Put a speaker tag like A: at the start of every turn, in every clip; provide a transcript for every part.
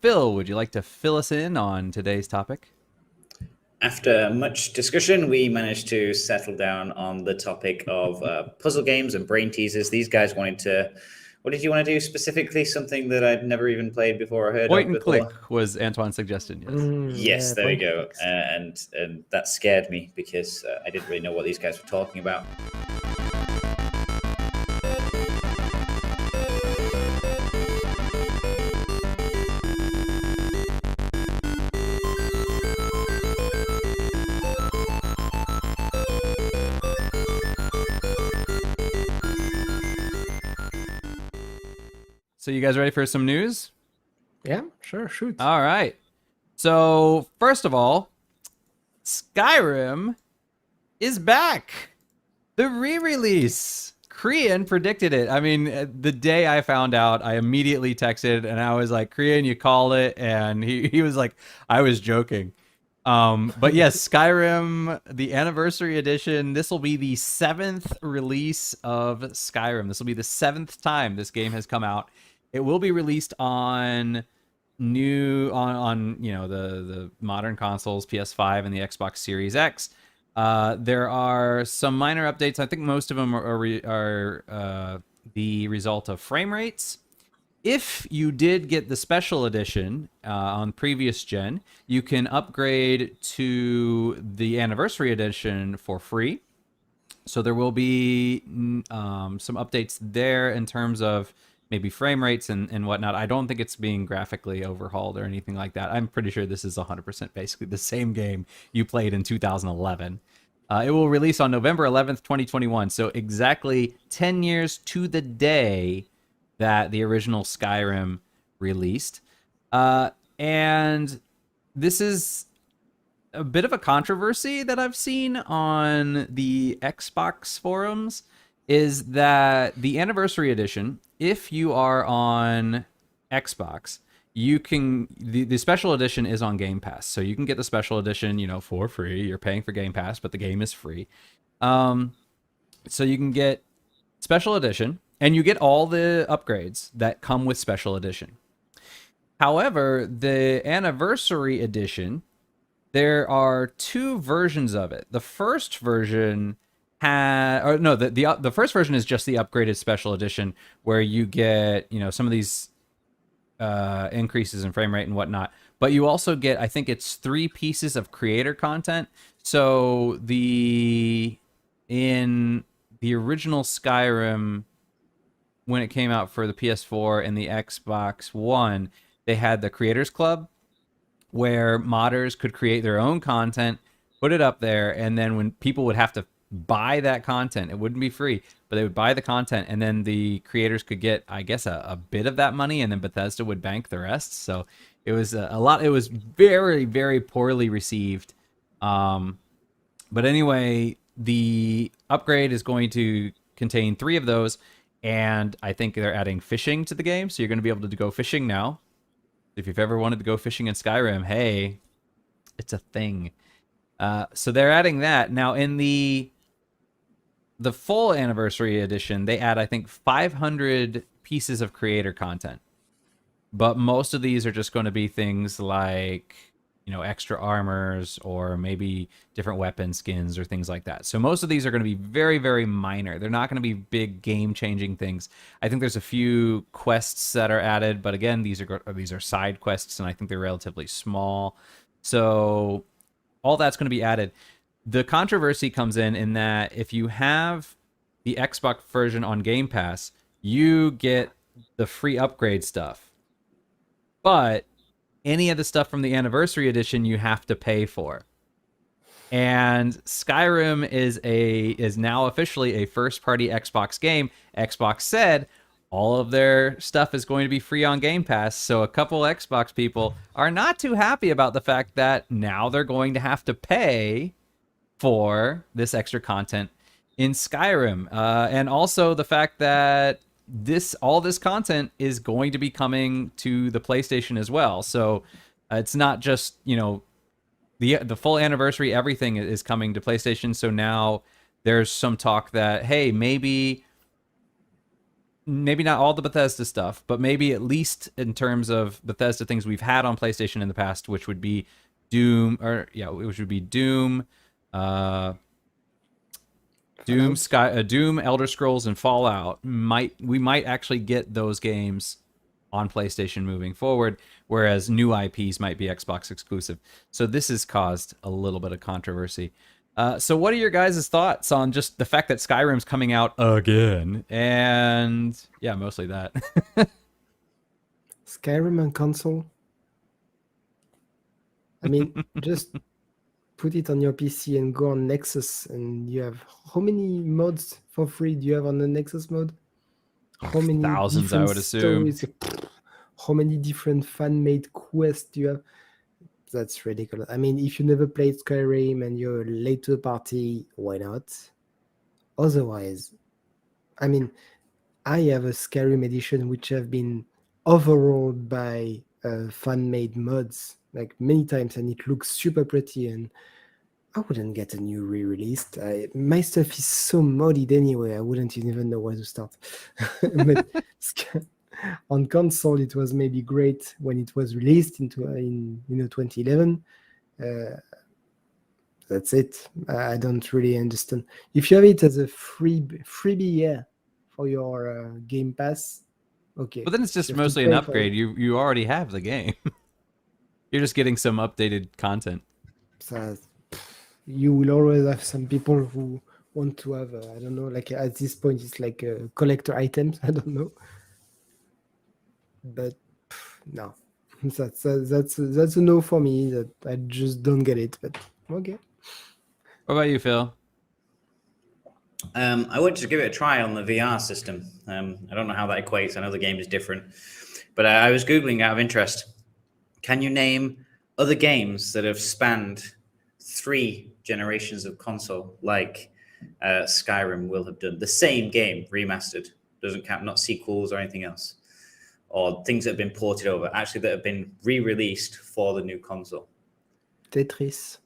A: Phil, would you like to fill us in on today's topic?
B: After much discussion, we managed to settle down on the topic of puzzle games and brain teasers. These guys wanted to. What did you want to do specifically? Something that I'd never even played before or heard
A: Point
B: of
A: and click
B: before?
A: was Antoine's suggestion, yes.
B: Yes,
C: Yeah,
B: there we
C: point and
B: go.
C: clicks.
B: And that scared me because I didn't really know what these guys were talking about.
A: So you guys ready for some news?
C: Yeah, sure, shoot.
A: All right. So, first of all, Skyrim is back. The re-release. Krian predicted it. I mean, the day I found out, I immediately texted and I was like, Krian, you called it. And he was like, I was joking. But yes, Skyrim, the anniversary edition, this will be the 7th release of Skyrim. This will be the 7th time this game has come out. It will be released on the modern consoles, PS5 and the Xbox Series X. There are some minor updates. I think most of them are the result of frame rates. If you did get the special edition on previous gen, you can upgrade to the anniversary edition for free. So there will be some updates there in terms of maybe frame rates and whatnot. I don't think it's being graphically overhauled or anything like that. I'm pretty sure this is 100% basically the same game you played in 2011. It will release on November 11th, 2021. So exactly 10 years to the day that the original Skyrim released. And this is a bit of a controversy that I've seen on the Xbox forums, is that the anniversary edition, if you are on Xbox, you can the special edition is on Game Pass. So you can get the special edition, for free. You're paying for Game Pass, but the game is free. So you can get special edition and you get all the upgrades that come with special edition. However, the anniversary edition, there are two versions of it. The first version the first version is just the upgraded special edition where you get, some of these increases in frame rate and whatnot. But you also get, I think it's 3 pieces of creator content. So in the original Skyrim, when it came out for the PS4 and the Xbox One, they had the Creators Club where modders could create their own content, put it up there, and then when people would have to buy that content, it wouldn't be free, but they would buy the content, and then the creators could get, I guess, a bit of that money, and then Bethesda would bank the rest. So it was a lot. It was very, very poorly received. But anyway, the upgrade is going to contain 3 of those, and I think they're adding fishing to the game, so you're going to be able to go fishing now. If you've ever wanted to go fishing in Skyrim, hey, it's a thing. So they're adding that. Now, in the full anniversary edition, they add, I think, 500 pieces of creator content. But most of these are just going to be things like, extra armors or maybe different weapon skins or things like that. So most of these are going to be very, very minor. They're not going to be big game-changing things. I think there's a few quests that are added, but again, these are side quests, and I think they're relatively small. So all that's going to be added. The controversy comes in that if you have the Xbox version on Game Pass, you get the free upgrade stuff. But any of the stuff from the anniversary edition you have to pay for. And Skyrim is now officially a first-party Xbox game. Xbox said all of their stuff is going to be free on Game Pass, so a couple Xbox people are not too happy about the fact that now they're going to have to pay for this extra content in Skyrim. And also the fact that all this content is going to be coming to the PlayStation as well. So it's not just, the full anniversary, everything is coming to PlayStation. So now there's some talk that, hey, maybe maybe not all the Bethesda stuff, but maybe at least in terms of Bethesda things we've had on PlayStation in the past, which would be Doom, uh, Doom, Elder Scrolls, and Fallout. We might actually get those games on PlayStation moving forward, whereas new IPs might be Xbox exclusive. So this has caused a little bit of controversy. So what are your guys' thoughts on just the fact that Skyrim's coming out again? And yeah, mostly that.
C: Skyrim on console. I mean, just put it on your PC and go on Nexus, and you have how many mods for free do you have on the Nexus mode? How many
A: Thousands, I
C: different
A: would assume.
C: stories? How many different fan-made quests do you have? That's ridiculous. I mean, if you never played Skyrim and you're late to the party, why not? Otherwise, I mean, I have a Skyrim edition which have been overhauled by fan-made mods like many times, and it looks super pretty. And I wouldn't get a new re-released. My stuff is so modded anyway. I wouldn't even know where to start. But on console, it was maybe great when it was released in 2011. That's it. I don't really understand. If you have it as a freebie, yeah, for your Game Pass, okay.
A: But then it's just
C: You have to
A: mostly an
C: pay for
A: upgrade.
C: it.
A: You already have the game. You're just getting some updated content.
C: So, you will always have some people who want to have, I don't know, like at this point, it's like collector items. I don't know. But no, that's a no for me. That I just don't get it. But okay.
A: What about you, Phil?
B: I want to give it a try on the VR system. I don't know how that equates. I know the game is different, but I was Googling out of interest. Can you name other games that have spanned 3 generations of console like Skyrim will have done? The same game remastered. Doesn't count, not sequels or anything else. Or things that have been ported over, actually that have been re-released for the new console.
C: Tetris.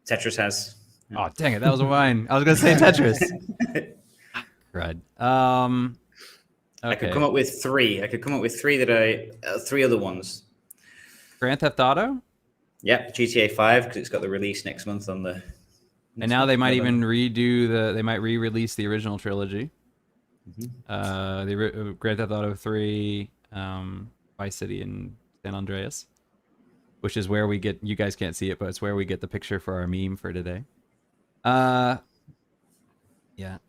B: Tetris has.
A: Oh, dang it. That was mine. I was going to say Tetris. Right. Okay.
B: I could come up with 3. I could come up with 3 that 3 other ones.
A: Grand Theft Auto?
B: Yep, GTA 5, because it's got the release next month on the...
A: And now they might even they might re-release the original trilogy. The Grand Theft Auto 3, Vice City, and San Andreas, which is where we get, you guys can't see it, but it's where we get the picture for our meme for today. Yeah.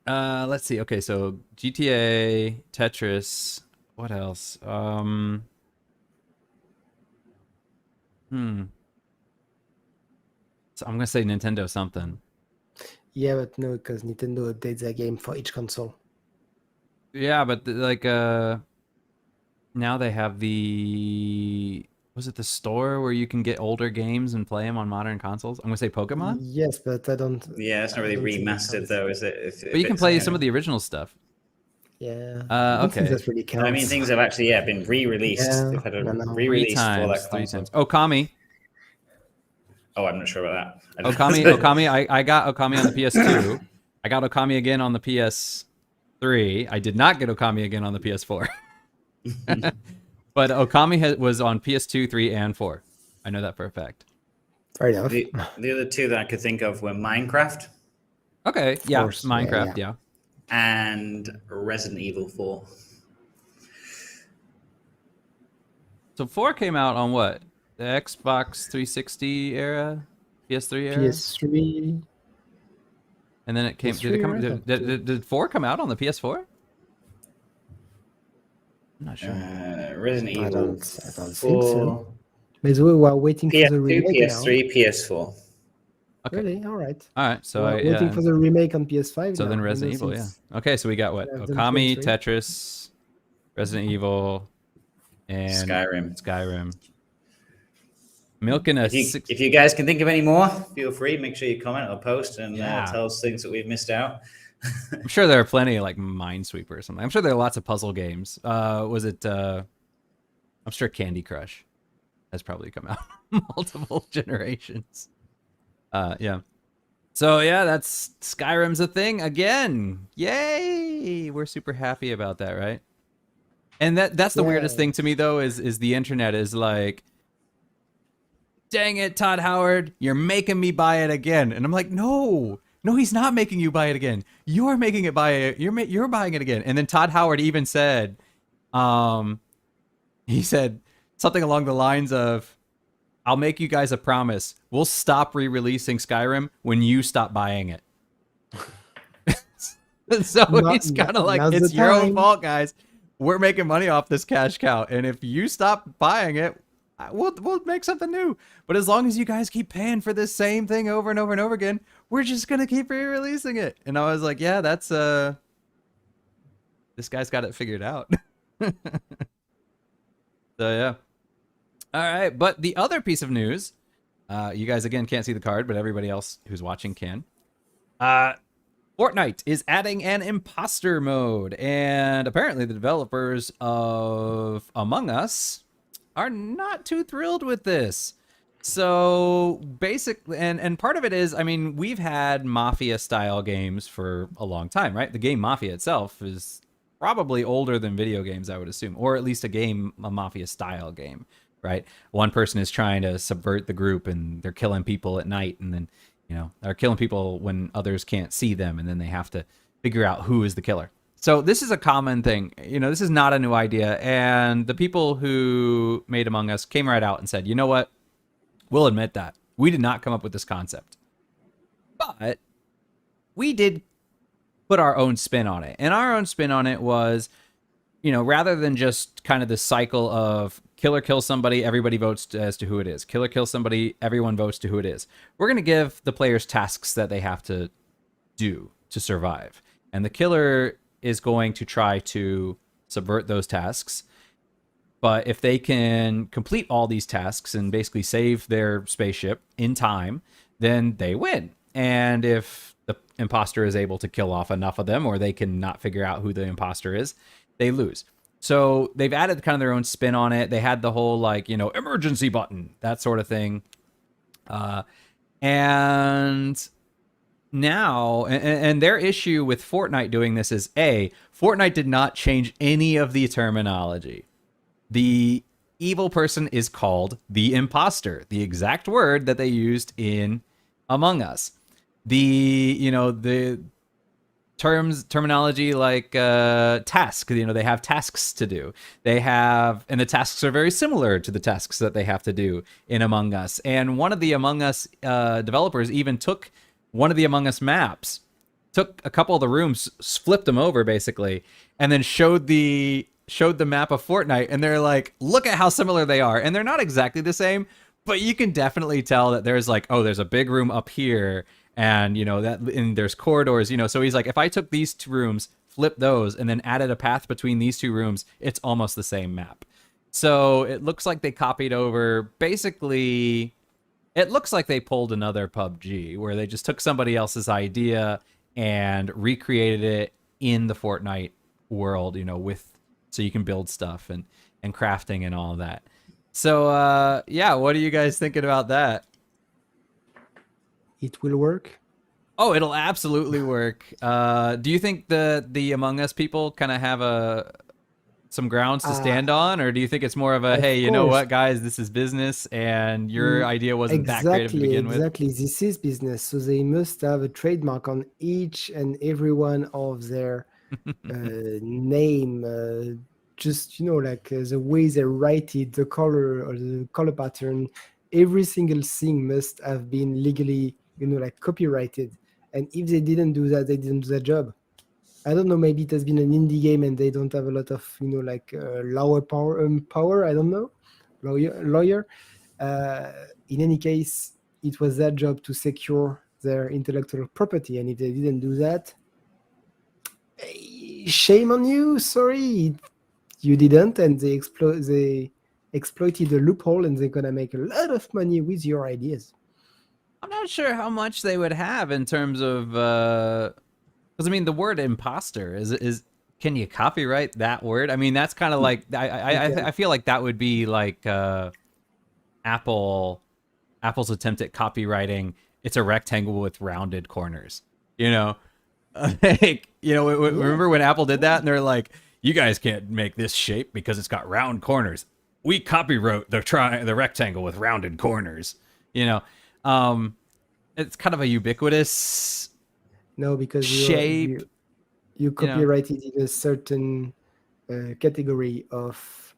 A: Let's see. Okay, so GTA, Tetris, what else? So I'm gonna say Nintendo something.
C: Yeah, but no, because Nintendo updates their game for each console.
A: Yeah, but now they have the, was it the store where you can get older games and play them on modern consoles? I'm gonna say Pokemon.
C: Yes, but I don't.
B: Yeah, it's not really
C: I don't think it
B: remastered
C: counts.
B: though, is it?
A: But you can play some of the original stuff.
C: Yeah. I don't think
A: Okay.
C: that really counts.
B: I mean, things have actually been re-released.
C: Yeah,
B: They've had a
C: I know.
B: re-release for that
A: Three
B: console.
A: times. Okami.
B: Oh, I'm not sure about that. I don't
A: Okami. I got Okami on the PS2. I got Okami again on the PS3. I did not get Okami again on the PS4. But Okami was on PS2, 3, and 4. I know that for a fact.
C: Fair enough.
B: The other 2 that I could think of were Minecraft
A: Okay, yeah,
C: course,
A: Minecraft, yeah.
B: and Resident Evil 4.
A: So 4 came out on what? The Xbox 360 era? PS3 era?
C: PS3.
A: And then it came.
C: PS3 era?
A: Did 4 come out on the PS4? I'm not sure.
B: Resident
C: I
B: Evil
C: don't think
B: 4.
C: so. By the way, we're waiting for the
B: PS2,
C: remake
B: PS3, PS4.
A: Okay.
C: Really? All right.
A: All right. So
C: We're waiting for the remake on PS5.
A: So
C: now.
A: then Resident Evil, yeah. Okay, so we got what? Okami, Tetris, Resident Evil, and Skyrim. Milking a
B: if you guys can think of any more, feel free. Make sure you comment or post and
A: Yeah.
B: tell us things that we've missed out.
A: I'm sure there are plenty of like Minesweeper or something. I'm sure there are lots of puzzle games. Was it? I'm sure Candy Crush has probably come out multiple generations. Yeah. So yeah, that's Skyrim's a thing again. Yay! We're super happy about that, right? And that's the weirdest thing to me though is the internet is like, dang it, Todd Howard, you're making me buy it again. And I'm like, no, he's not making you buy it again. You're making it buy it. You're buying it again. And then Todd Howard even said, he said something along the lines of, I'll make you guys a promise. We'll stop re-releasing Skyrim when you stop buying it. So he's kind of like, it's your own fault, guys. We're making money off this cash cow, and if you stop buying it, we'll make something new. But as long as you guys keep paying for this same thing over and over and over again, we're just gonna keep re-releasing it. And I was like, yeah, that's this guy's got it figured out. So yeah. All right, but the other piece of news, you guys again can't see the card, but everybody else who's watching can. Fortnite is adding an imposter mode, and apparently the developers of Among Us are not too thrilled with this. So basically, and part of it is, I mean, we've had Mafia style games for a long time, right? The game Mafia itself is probably older than video games, I would assume, or at least a Mafia style game, right? One person is trying to subvert the group and they're killing people at night, and then, you know, they're killing people when others can't see them, and then they have to figure out who is the killer. So this is a common thing. You know, this is not a new idea. And the people who made Among Us came right out and said, you know what? We'll admit that. We did not come up with this concept. But we did put our own spin on it. And our own spin on it was, you know, rather than just kind of the cycle of killer kills somebody, everybody votes as to who it is. Killer kills somebody, everyone votes to who it is. We're going to give the players tasks that they have to do to survive. And the killer is going to try to subvert those tasks. But if they can complete all these tasks and basically save their spaceship in time, then they win. And if the imposter is able to kill off enough of them, or they can not figure out who the imposter is, they lose. So they've added kind of their own spin on it. They had the whole, like, you know, emergency button, that sort of thing. And now, and their issue with Fortnite doing this is, Fortnite did not change any of the terminology. The evil person is called the imposter, the exact word that they used in Among Us. The terminology like task, you know, they have tasks to do. And the tasks are very similar to the tasks that they have to do in Among Us. And one of the Among Us developers even took one of the Among Us maps, took a couple of the rooms, flipped them over basically, and then showed the map of Fortnite, and they're like, look at how similar they are. And they're not exactly the same, but you can definitely tell that there's like, oh, there's a big room up here, and you know that, and there's corridors, you know. So he's like, if I took these two rooms, flipped those, and then added a path between these two rooms, it's almost the same map. So it looks like they copied over, basically, it looks like they pulled another PUBG where they just took somebody else's idea and recreated it in the Fortnite world, you know, so you can build stuff and crafting and all of that. So yeah, what are you guys thinking about that?
C: It will work.
A: Oh, it'll absolutely work. Do you think the Among Us people kind of have some grounds to stand on, or do you think it's more of a, hey, you know what, guys, this is business, and your idea wasn't that creative to begin with?
C: Exactly, this is business, so they must have a trademark on each and every one of their name. Just, you know, like the way they write it, the color or the color pattern, every single thing must have been legally, you know, like copyrighted. And if they didn't do that, they didn't do their job. I don't know, maybe it has been an indie game and they don't have a lot of, you know, like lower power, I don't know, lawyer. In any case, it was their job to secure their intellectual property. And if they didn't do that, shame on you, sorry. You didn't, and they exploited the loophole, and they're gonna make a lot of money with your ideas.
A: I'm not sure how much they would have in terms of, because I mean, the word imposter is can you copyright that word? I mean, that's kind of like I feel like that would be like Apple's attempt at copywriting it's a rectangle with rounded corners. You know, like, you know, remember when Apple did that and they're like, you guys can't make this shape because it's got round corners. We copywrote the rectangle with rounded corners. You know, it's kind of a ubiquitous
C: No, because
A: shape.
C: you
A: You know,
C: copyrighted in a certain category of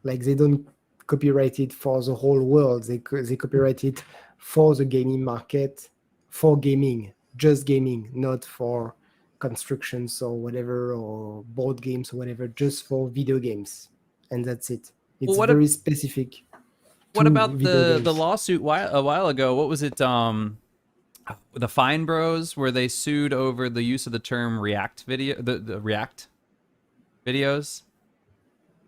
C: like they don't copyright it for the whole world. They copyright it for the gaming market, for gaming, just gaming, not for constructions or whatever, or board games or whatever, just for video games, and that's it.
A: well,
C: It's very specific
A: what
C: to
A: about
C: video
A: the
C: games.
A: lawsuit a while ago? What was it? The Fine Bros, where they sued over the use of the term React video, the React videos.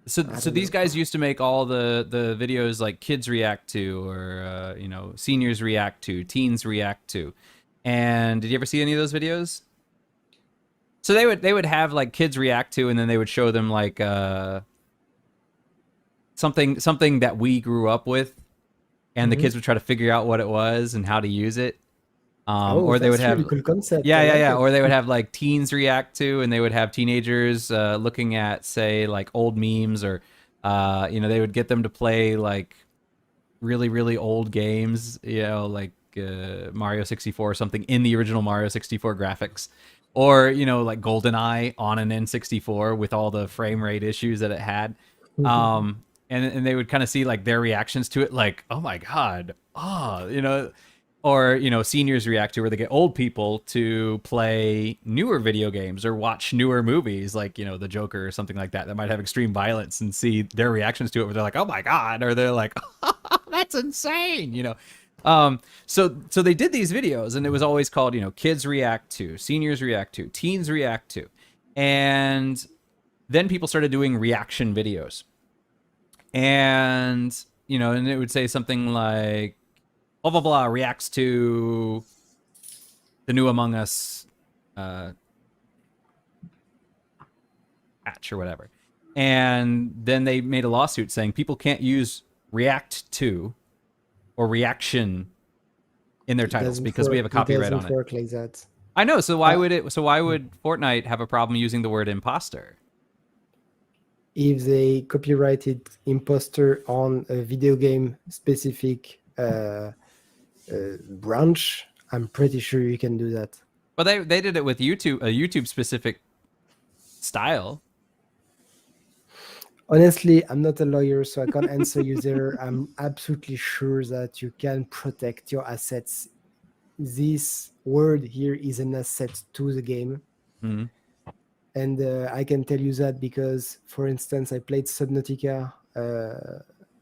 A: So
C: I
A: so
C: don't
A: these
C: know.
A: guys used to make all the videos like kids react to, or you know, seniors react to, teens react to. And did you ever see any of those videos? So they would have like kids react to, and then they would show them like something that we grew up with, and the
C: Mhm.
A: kids would try to figure out what it was and how to use it.
C: Oh,
A: Or they would
C: that's really
A: have,
C: cool concept.
A: yeah,
C: I
A: yeah,
C: like
A: yeah.
C: it.
A: Or they would have like teens react to, and they would have teenagers looking at, say, like old memes, or you know, they would get them to play like really, really old games, you know, like Mario 64 or something in the original Mario 64 graphics. Or, you know, like GoldenEye on an N64 with all the frame rate issues that it had. And they would kind of see like their reactions to it, like, oh my God, oh, you know, or, you know, seniors react to, where they get old people to play newer video games or watch newer movies, like, you know, the Joker or something like that, that might have extreme violence, and see their reactions to it where they're like, oh my God, or they're like, that's insane, you know. So they did these videos, and it was always called, you know, kids react to, seniors react to, teens react to. And then people started doing reaction videos. And, you know, and it would say something like, blah blah blah reacts to the new Among Us patch or whatever. And then they made a lawsuit saying people can't use react to or reaction in their
C: It
A: titles
C: doesn't
A: because we
C: work.
A: have a
C: It
A: copyright on
C: doesn't
A: it.
C: work like that.
A: I know. So why
C: Uh,
A: would it? So why would Fortnite have a problem using the word imposter?
C: if they copyrighted imposter on a video game specific branch, I'm pretty sure you can do that.
A: But they did it with YouTube, a YouTube specific style.
C: Honestly, I'm not a lawyer, so I can't answer you there. I'm absolutely sure that you can protect your assets. This word here is an asset to the game.
A: Mm-hmm.
C: And I can tell you that because, for instance, I played Subnautica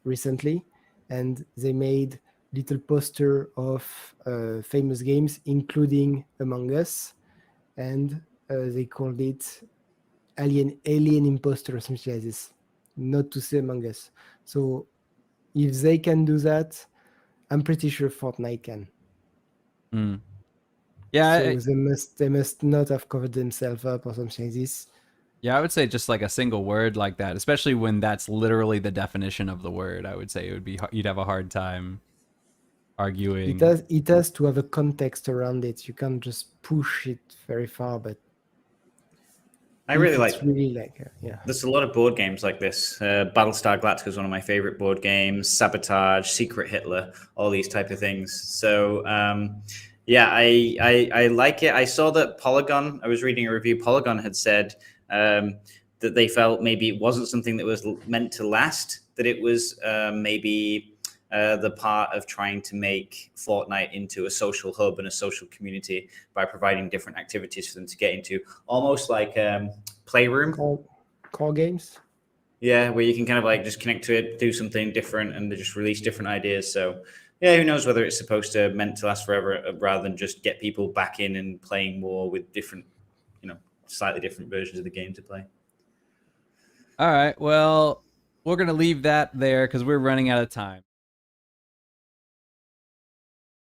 C: recently, and they made little poster of famous games, including Among Us, and they called it Alien Imposter or something like this, not to say Among Us. So if they can do that, I'm pretty sure Fortnite can.
A: Mm. Yeah,
C: So they must not have covered themselves up or something like this.
A: yeah, I would say just like a single word like that, especially when that's literally the definition of the word. I would say it would be, you'd have a hard time arguing.
C: It has to have a context around it. You can't just push it very far, but
B: I
C: if
B: really
C: it's
B: like.
C: really like yeah.
B: There's a lot of board games like this. Battlestar Galactica is one of my favorite board games. Sabotage, Secret Hitler, all these type of things. So yeah, I like it. I saw that Polygon. I was reading a review. Polygon had said that they felt maybe it wasn't something that was meant to last. That it was maybe the part of trying to make Fortnite into a social hub and a social community by providing different activities for them to get into, almost like Playroom.
C: Core games.
B: Yeah, where you can kind of like just connect to it, do something different, and they just release different ideas. So yeah, who knows whether it's supposed to meant to last forever rather than just get people back in and playing more with different, you know, slightly different versions of the game to play.
A: All right. Well, we're going to leave that there because we're running out of time.